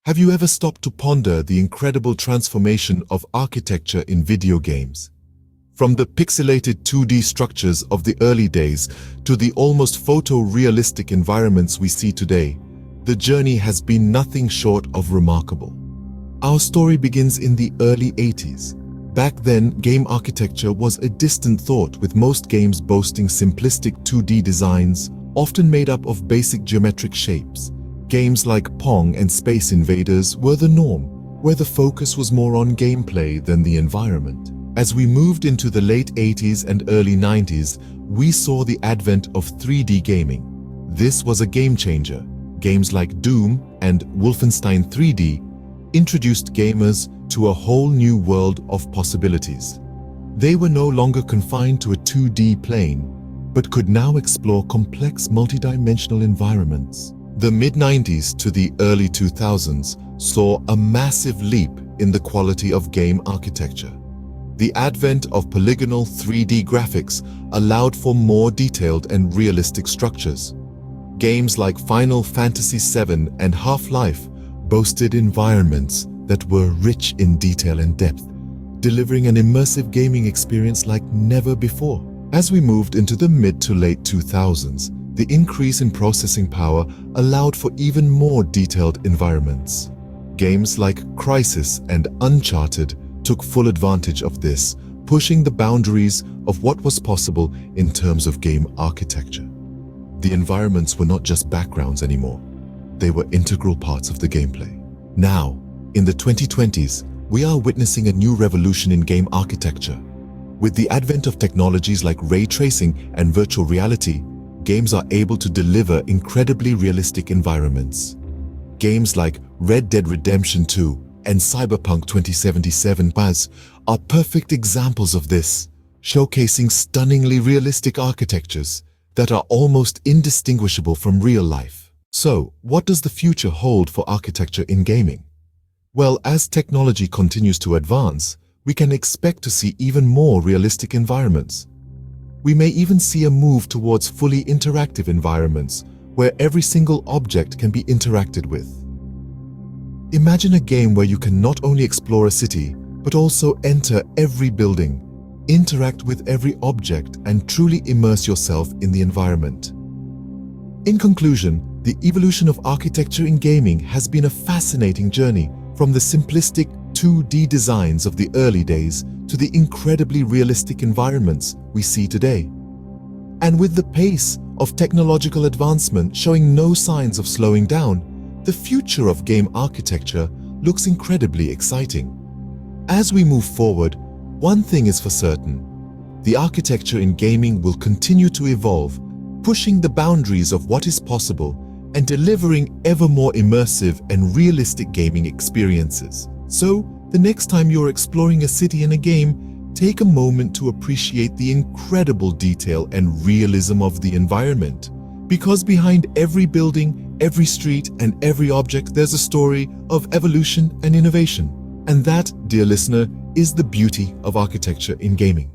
Have you ever stopped to ponder the incredible transformation of architecture in video games? From the pixelated 2D structures of the early days to the almost photorealistic environments we see today, the journey has been nothing short of remarkable. Our story begins in the early 80s. Back then, game architecture was a distant thought, with most games boasting simplistic 2D designs, often made up of basic geometric shapes. Games like Pong and Space Invaders were the norm, where the focus was more on gameplay than the environment. As we moved into the late 80s and early 90s, we saw the advent of 3D gaming. This was a game changer. Games like Doom and Wolfenstein 3D introduced gamers to a whole new world of possibilities. They were no longer confined to a 2D plane, but could now explore complex multidimensional environments. The mid-90s to the early 2000s saw a massive leap in the quality of game architecture. The advent of polygonal 3D graphics allowed for more detailed and realistic structures. Games like Final Fantasy VII and Half-Life boasted environments that were rich in detail and depth, delivering an immersive gaming experience like never before. As we moved into the mid to late 2000s, the increase in processing power allowed for even more detailed environments. Games like Crysis and Uncharted took full advantage of this, pushing the boundaries of what was possible in terms of game architecture. The environments were not just backgrounds anymore. They were integral parts of the gameplay. Now, in the 2020s, we are witnessing a new revolution in game architecture. With the advent of technologies like ray tracing and virtual reality, games are able to deliver incredibly realistic environments. Games like Red Dead Redemption 2 and Cyberpunk 2077 are perfect examples of this, showcasing stunningly realistic architectures that are almost indistinguishable from real life. So, what does the future hold for architecture in gaming? Well, as technology continues to advance, we can expect to see even more realistic environments. We may even see a move towards fully interactive environments, where every single object can be interacted with. Imagine a game where you can not only explore a city, but also enter every building, interact with every object, and truly immerse yourself in the environment. In conclusion, the evolution of architecture in gaming has been a fascinating journey, from the simplistic 2D designs of the early days to the incredibly realistic environments we see today. And with the pace of technological advancement showing no signs of slowing down, the future of game architecture looks incredibly exciting. As we move forward, one thing is for certain: the architecture in gaming will continue to evolve, pushing the boundaries of what is possible and delivering ever more immersive and realistic gaming experiences. So, the next time you're exploring a city in a game, take a moment to appreciate the incredible detail and realism of the environment. Because behind every building, every street, and every object, there's a story of evolution and innovation. And that, dear listener, is the beauty of architecture in gaming.